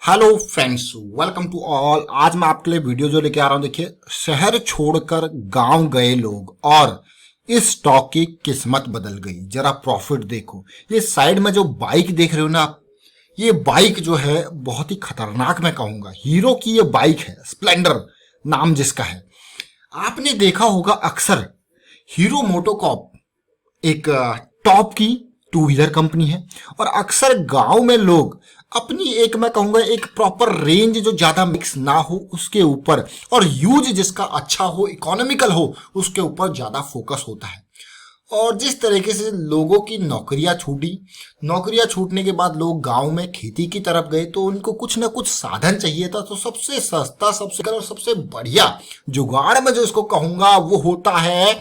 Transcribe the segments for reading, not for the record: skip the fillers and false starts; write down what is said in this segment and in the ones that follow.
Hello friends, welcome to all. आज मैं आपके लिए वीडियो जो लेके आ रहा हूं, देखिए, शहर छोड़कर गांव गए लोग और इस स्टॉक की किस्मत बदल गई। जरा प्रॉफिट देखो। ये साइड में जो बाइक देख रहे हो ना आप, ये बाइक जो है बहुत ही खतरनाक मैं कहूंगा। हीरो की ये बाइक है, स्प्लेंडर नाम जिसका है। आपने देखा होगा अक्सर हीरो मोटोकॉर्प एक टॉप की टू व्हीलर कंपनी है और अक्सर गांव में लोग अपनी एक मैं कहूंगा एक प्रॉपर रेंज जो ज्यादा मिक्स ना हो उसके ऊपर और यूज जिसका अच्छा हो, इकोनॉमिकल हो, उसके ऊपर ज्यादा फोकस होता है। और जिस तरीके से लोगों की नौकरियां छूटने के बाद लोग गांव में खेती की तरफ गए तो उनको कुछ ना कुछ साधन चाहिए था। तो सबसे सस्ता, सबसे और सबसे बढ़िया जुगाड़ में जो इसको कहूंगा वो होता है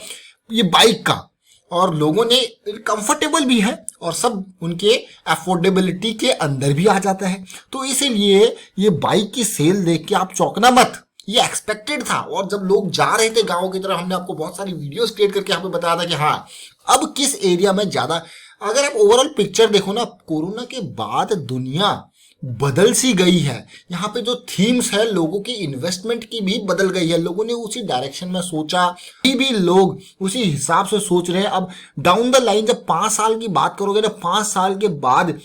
ये बाइक का। और लोगों ने कंफर्टेबल भी है और सब उनके अफोर्डेबिलिटी के अंदर भी आ जाता है। तो इसीलिए ये बाइक की सेल देख के आप चौंकना मत, ये एक्सपेक्टेड था। और जब लोग जा रहे थे गांव की तरफ, हमने आपको बहुत सारी वीडियोस क्रिएट करके यहाँ पे बताया था कि हाँ अब किस एरिया में ज्यादा। अगर आप ओवरऑल पिक्चर देखो ना, कोरोना के बाद दुनिया बदल सी गई है। यहाँ पे जो थीम्स है लोगों की इन्वेस्टमेंट की भी बदल गई है। लोगों ने उसी डायरेक्शन में सोचा, अभी भी लोग उसी हिसाब से सोच रहे हैं। अब डाउन द लाइन जब 5 साल की बात करोगे ना, 5 साल के बाद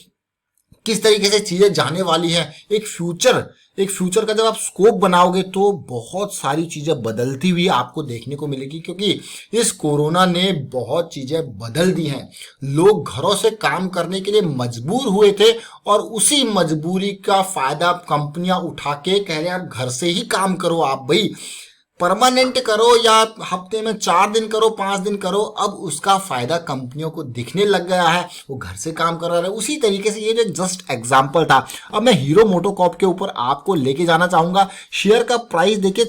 किस तरीके से चीजें जाने वाली है, एक फ्यूचर का जब आप स्कोप बनाओगे तो बहुत सारी चीजें बदलती हुई आपको देखने को मिलेगी। क्योंकि इस कोरोना ने बहुत चीजें बदल दी हैं। लोग घरों से काम करने के लिए मजबूर हुए थे और उसी मजबूरी का फायदा कंपनियां उठा के कह रहे हैं आप घर से ही काम करो, आप भाई परमानेंट करो या हफ्ते में 4 दिन करो, 5 दिन करो। अब उसका फायदा कंपनियों को दिखने लग गया है, वो घर से काम कर रहा है। उसी तरीके से ये जो जस्ट एग्जांपल था। अब मैं हीरो मोटोकॉर्प के ऊपर आपको लेके जाना चाहूंगा। शेयर का प्राइस देखिए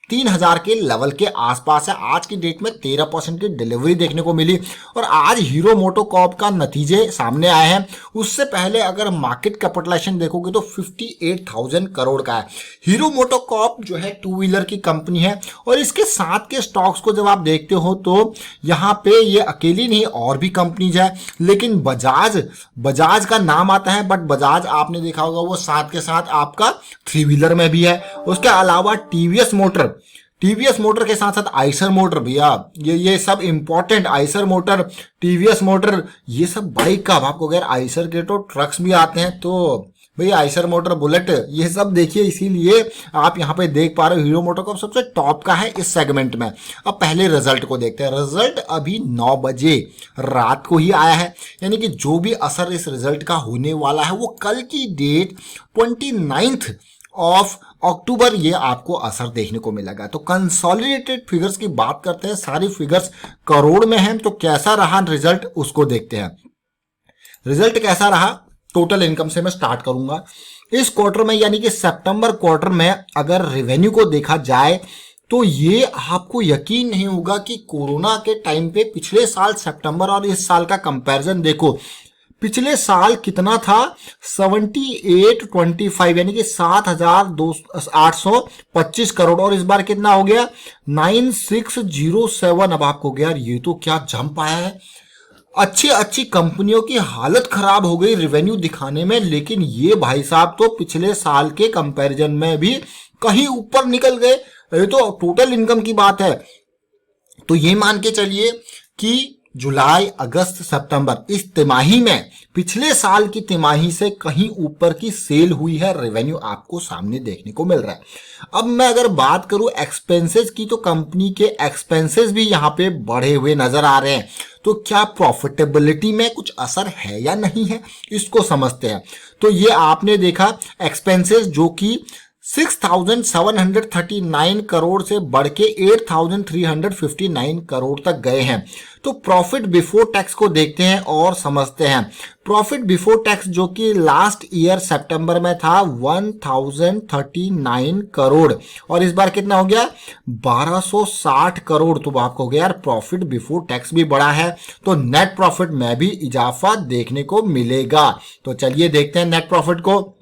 3000 के लेवल के आसपास है। आज की डेट में 13% की डिलीवरी देखने को मिली और आज हीरो मोटोकॉर्प का नतीजे सामने आए हैं। उससे पहले अगर मार्केट कैपिटलाइजेशन देखोगे तो 58,000 करोड़ का है। हीरो मोटोकॉर्प जो है टू व्हीलर की कंपनी है और इसके साथ के स्टॉक्स को जब आप देखते हो तो यहाँ पे ये अकेली नहीं, और भी कंपनीज है। लेकिन बजाज का नाम आता है, बट बजाज आपने देखा होगा वो साथ के साथ आपका 3 व्हीलर में भी है। उसके अलावा टीवीएस मोटर के साथ साथ आइसर मोटर, भैया ये सब important. Eicher motor, TVS motor, ये सब बाइक का। आपको अगर आइसर के तो ट्रक्स भी आते हैं, तो भैया आइसर मोटर, बुलेट, ये सब देखिए। इसीलिए आप यहाँ पे देख पा रहे हो हीरो मोटोकॉर्प सबसे टॉप का है इस सेगमेंट में। अब पहले रिजल्ट को देखते हैं। रिजल्ट अभी 9 बजे रात को ही आया है, यानी कि जो भी असर इस रिजल्ट का होने वाला है वो कल की डेट 29 ऑफ अक्टूबर ये आपको असर देखने को मिलेगा। तो कंसोलिडेटेड फिगर्स की बात करते हैं, सारी फिगर्स करोड़ में हैं। तो कैसा रहा रिजल्ट उसको देखते हैं। रिजल्ट कैसा रहा, टोटल इनकम से मैं स्टार्ट करूंगा। इस क्वार्टर में यानी कि सितंबर क्वार्टर में अगर रेवेन्यू को देखा जाए तो ये आपको यकीन नहीं होगा कि कोरोना के टाइम पे पिछले साल सितंबर और इस साल का कंपैरिजन देखो। पिछले साल कितना था, 7825 यानी कि 7,825 करोड़ और इस बार कितना हो गया 9607। अब आपको गया यार ये तो क्या जंप आया है। अच्छी कंपनियों की हालत खराब हो गई रेवेन्यू दिखाने में, लेकिन ये भाई साहब तो पिछले साल के कंपैरिजन में भी कहीं ऊपर निकल गए। ये तो टोटल इनकम की बात है। तो ये मान के चलिए कि जुलाई, अगस्त, सितंबर इस तिमाही में पिछले साल की तिमाही से कहीं ऊपर की सेल हुई है, रेवेन्यू आपको सामने देखने को मिल रहा है। अब मैं अगर बात करूं एक्सपेंसेस की, तो कंपनी के एक्सपेंसेस भी यहां पे बढ़े हुए नजर आ रहे हैं। तो क्या प्रॉफिटेबिलिटी में कुछ असर है या नहीं है, इसको समझते हैं। तो ये आपने देखा एक्सपेंसेस जो कि 6,739 करोड़ से बढ़ के 8,359 करोड़ तक गए हैं। तो प्रॉफिट बिफोर टैक्स को देखते हैं और समझते हैं। प्रॉफिट बिफोर टैक्स जो कि लास्ट ईयर सितंबर में था 1,039 करोड़ और इस बार कितना हो गया 1,260 करोड़। तो आपको हो गया यार प्रॉफिट बिफोर टैक्स भी बढ़ा है, तो नेट प्रॉफिट में भी इजाफा देखने को मिलेगा। तो चलिए देखते हैं नेट प्रॉफिट को।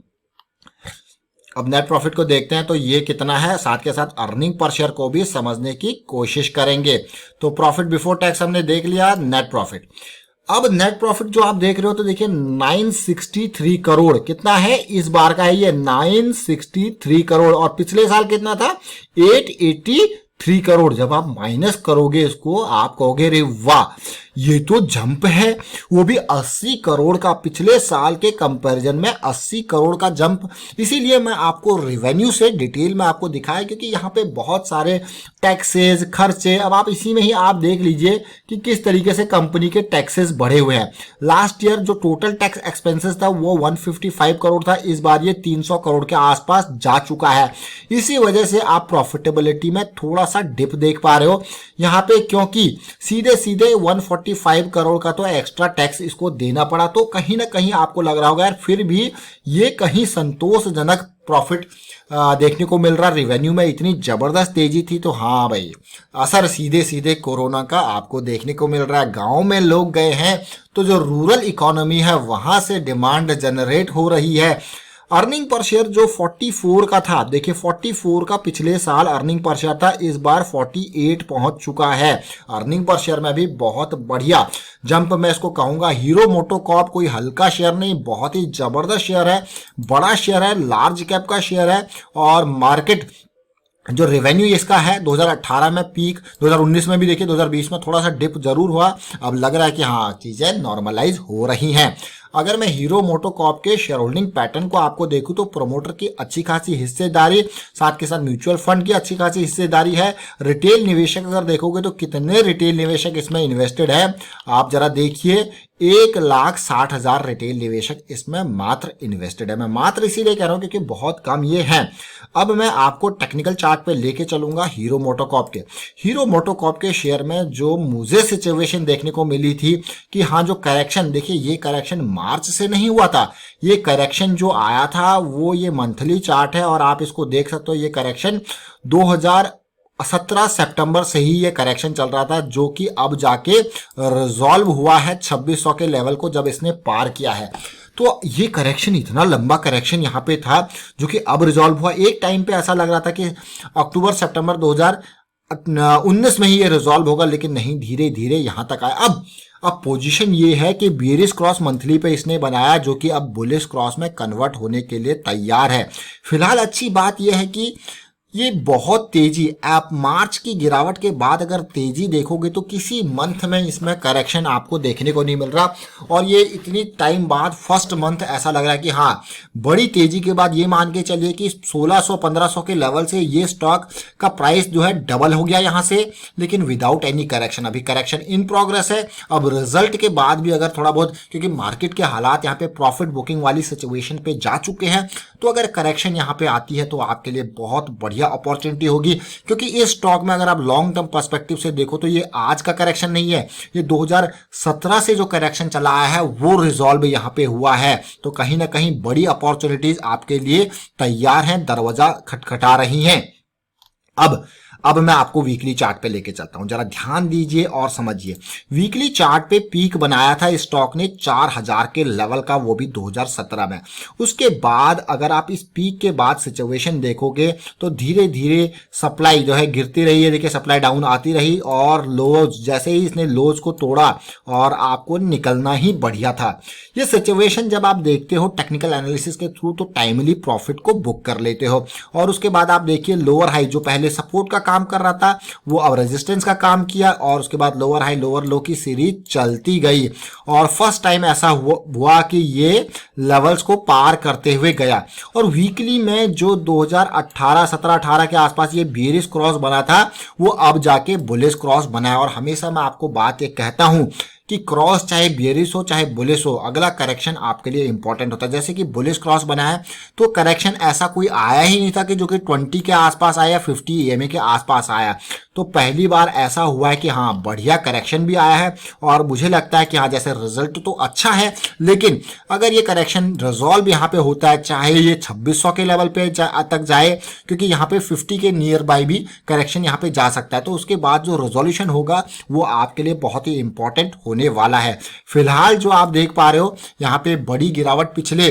अब नेट प्रॉफिट को देखते हैं तो ये कितना है, साथ के साथ अर्निंग पर शेयर को भी समझने की कोशिश करेंगे। तो प्रॉफिट बिफोर टैक्स हमने देख लिया, नेट प्रॉफिट। अब नेट प्रॉफिट जो आप देख रहे हो तो देखिए 963 करोड़ कितना है इस बार का है ये 963 करोड़, और पिछले साल कितना था 883 करोड़। जब आप माइनस करोगे इसको आप कहोगे रे वाह ये तो जंप है, वो भी 80 करोड़ का, पिछले साल के कंपैरिजन में 80 करोड़ का जंप। इसीलिए मैं आपको रेवेन्यू से डिटेल में आपको दिखाया क्योंकि यहाँ पे बहुत सारे टैक्सेस खर्चे, अब आप इसी में ही आप देख लीजिए कि किस तरीके से कंपनी के टैक्सेस बढ़े हुए हैं। लास्ट ईयर जो टोटल टैक्स एक्सपेंसेस था वो 155 करोड़ था, इस बार ये 300 करोड़ के आसपास जा चुका है। इसी वजह से आप प्रॉफिटेबिलिटी में थोड़ा सा डिप देख पा रहे हो यहाँ पे, क्योंकि सीधे सीधे 145 करोड़ का तो एक्स्ट्रा टैक्स इसको देना पड़ा। तो कहीं ना कहीं आपको लग रहा होगा यार फिर भी ये कहीं संतोषजनक प्रॉफिट देखने को मिल रहा, रेवेन्यू में इतनी जबरदस्त तेजी थी। तो हाँ भाई असर सीधे सीधे कोरोना का आपको देखने को मिल रहा है। गांव में लोग गए हैं तो जो रूरल इकोनॉमी है वहां से डिमांड जनरेट हो रही है। अर्निंग पर शेयर जो 44 का था, देखिए 44 का पिछले साल अर्निंग पर शेयर था, इस बार 48 पहुंच चुका है। अर्निंग पर शेयर में भी बहुत बढ़िया जंप मैं इसको कहूंगा। हीरो मोटोकॉर्प कोई हल्का शेयर नहीं, बहुत ही जबरदस्त शेयर है, बड़ा शेयर है, लार्ज कैप का शेयर है। और मार्केट जो रेवेन्यू इसका है 2018 में पीक, 2019 में भी देखिए, 2020 में थोड़ा सा डिप जरूर हुआ, अब लग रहा है कि हाँ चीजें नॉर्मलाइज हो रही हैं। अगर मैं हीरो मोटोकॉर्प के शेयर होल्डिंग पैटर्न को आपको देखूं तो प्रोमोटर की अच्छी खासी हिस्सेदारी, साथ के साथ म्यूचुअल फंड की अच्छी खासी हिस्सेदारी है। रिटेल निवेशक अगर देखोगे तो कितने रिटेल निवेशक इसमें इन्वेस्टेड है आप जरा देखिए, 1,60,000 रिटेल निवेशक इसमें मात्र इन्वेस्टेड है। मैं मात्र इसीलिए कह रहा हूं क्योंकि बहुत कम ये हैं। अब मैं आपको टेक्निकल चार्ट पे लेके चलूंगा हीरो मोटोकॉर्प के। हीरो मोटोकॉर्प के शेयर में जो मुझे सिचुएशन देखने को मिली थी कि हाँ जो करेक्शन, देखिए ये करेक्शन मार्च से नहीं हुआ था, ये करेक्शन जो आया था वो ये मंथली चार्ट है और आप इसको देख सकते हो। ये करेक्शन 2017 सितंबर से ही ये करेक्शन चल रहा था, जो कि अब जाके रिजॉल्व हुआ है 2600 के लेवल को जब इसने पार किया है। तो ये करेक्शन, इतना लंबा करेक्शन यहाँ पे था जो कि अब रिजॉल्व हुआ। एक टाइम पे ऐसा लग रहा था कि अक्टूबर सितंबर 2019 में ही ये रिजॉल्व होगा, लेकिन नहीं, धीरे धीरे यहां तक आया। अब पोजीशन ये है कि बेरिश क्रॉस मंथली पे इसने बनाया जो कि अब बुलिश क्रॉस में कन्वर्ट होने के लिए तैयार है। फिलहाल अच्छी बात यह है कि ये बहुत तेजी, आप मार्च की गिरावट के बाद अगर तेजी देखोगे तो किसी मंथ में इसमें करेक्शन आपको देखने को नहीं मिल रहा, और ये इतनी टाइम बाद फर्स्ट मंथ ऐसा लग रहा है कि हाँ बड़ी तेजी के बाद ये मान के चलिए कि 1600-1500 के लेवल से ये स्टॉक का प्राइस जो है डबल हो गया यहाँ से, लेकिन विदाउट एनी करेक्शन। अभी करेक्शन इन प्रोग्रेस है। अब रिजल्ट के बाद भी अगर थोड़ा बहुत, क्योंकि मार्केट के हालात यहाँ पे प्रॉफिट बुकिंग वाली सिचुएशन पे जा चुके हैं, तो अगर करेक्शन यहाँ पे आती है तो आपके लिए बहुत बढ़िया अपॉर्चुनिटी होगी। क्योंकि इस स्टॉक में अगर आप लॉन्ग टर्म पर्सपेक्टिव से देखो तो ये आज का करेक्शन नहीं है, ये 2017 से जो करेक्शन चला आया है वो रिजॉल्व यहाँ पे हुआ है। तो कहीं ना कहीं बड़ी अपॉर्चुनिटीज आपके लिए तैयार हैं, दरवाजा खटखटा रही हैं। अब मैं आपको वीकली चार्ट पे लेके चलता हूं, जरा ध्यान दीजिए और समझिए। वीकली चार्ट पे पीक बनाया था इस स्टॉक ने 4000 के लेवल का, वो भी 2017 में। उसके बाद अगर आप इस पीक के बाद सिचुएशन देखोगे तो धीरे धीरे सप्लाई जो है गिरती रही है, देखिए सप्लाई डाउन आती रही, और लोज जैसे ही इसने लोज को तोड़ा और आपको निकलना ही बढ़िया था। ये सिचुएशन जब आप देखते हो टेक्निकल एनालिसिस के थ्रू तो टाइमली प्रॉफिट को बुक कर लेते हो, और उसके बाद आप देखिए लोअर हाई जो पहले सपोर्ट का काम कर रहा था वो अब रेजिस्टेंस का काम किया, और उसके बाद लोअर हाई लोअर लो की सीरीज चलती गई, और फर्स्ट टाइम ऐसा हुआ कि ये लेवल्स को पार करते हुए गया। और वीकली में जो 2018 17-18 के आसपास ये बेरिश क्रॉस बना था वो अब जाके बुलिश क्रॉस बना है। और हमेशा मैं आपको बात ये कहता हूं कि क्रॉस चाहे बेरिश हो चाहे बुलिश हो, अगला करेक्शन आपके लिए इंपॉर्टेंट होता है। जैसे कि बुलिश क्रॉस बना है तो करेक्शन ऐसा कोई आया ही नहीं था कि जो कि 20 के आसपास आया, 50 EMA के आसपास आया। तो पहली बार ऐसा हुआ है कि हाँ बढ़िया करेक्शन भी आया है, और मुझे लगता है कि हाँ जैसे रिजल्ट तो अच्छा है, लेकिन अगर ये करेक्शन रिजॉल्व यहाँ पे होता है, चाहे ये 2600 के लेवल पे तक जाए, क्योंकि यहाँ पे 50 के नियर बाय भी करेक्शन यहाँ पे जा सकता है, तो उसके बाद जो रिजोल्यूशन होगा वो आपके लिए बहुत ही इंपॉर्टेंट होने वाला है। फिलहाल जो आप देख पा रहे हो यहाँ पे बड़ी गिरावट पिछले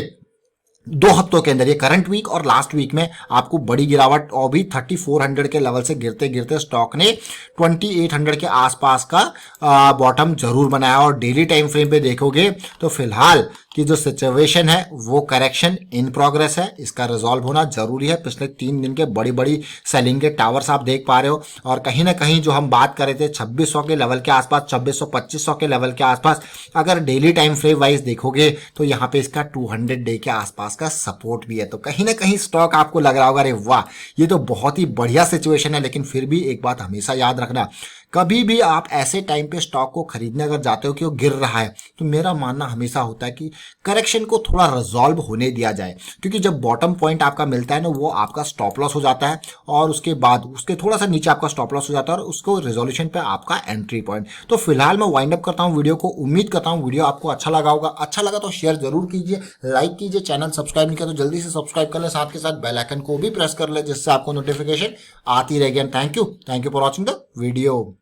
2 हफ्तों के अंदर, ये करंट वीक और लास्ट वीक में आपको बड़ी गिरावट, और भी 3400 के लेवल से गिरते गिरते स्टॉक ने 2800 के आसपास का बॉटम जरूर बनाया। और डेली टाइम फ्रेम पे देखोगे तो फिलहाल की जो सिचुएशन है वो करेक्शन इन प्रोग्रेस है, इसका रिजॉल्व होना जरूरी है। पिछले 3 दिन के बड़ी बड़ी सेलिंग के टावर्स आप देख पा रहे हो, और कहीं ना कहीं जो हम बात कर रहे थे 2600 के लेवल के आसपास, 2600-2500 के लेवल के आसपास, अगर डेली टाइम फ्रेम वाइज देखोगे तो यहाँ पे इसका 200 डे के आसपास का सपोर्ट भी है। तो कहीं ना कहीं स्टॉक आपको लग रहा होगा अरे वाह ये तो बहुत ही बढ़िया सिचुएशन है, लेकिन फिर भी एक बात हमेशा याद रखना, कभी भी आप ऐसे टाइम पे स्टॉक को खरीदने अगर जाते हो कि वो गिर रहा है, तो मेरा मानना हमेशा होता है कि करेक्शन को थोड़ा रिजॉल्व होने दिया जाए, क्योंकि जब बॉटम पॉइंट आपका मिलता है ना, वो आपका स्टॉप लॉस हो जाता है, और उसके बाद उसके थोड़ा सा नीचे आपका स्टॉप लॉस हो जाता है, और उसको रेजोल्यूशन पे आपका एंट्री पॉइंट। तो फिलहाल मैं वाइंड अप करता हूँ वीडियो को, उम्मीद करता हूँ वीडियो आपको अच्छा लगा होगा। अच्छा लगा तो शेयर जरूर कीजिए, लाइक कीजिए, चैनल सब्सक्राइब नहीं किया तो जल्दी से सब्सक्राइब कर ले, साथ के साथ बेल आइकन को भी प्रेस कर ले, जिससे आपको नोटिफिकेशन आती रहेगी। And thank you for watching the video.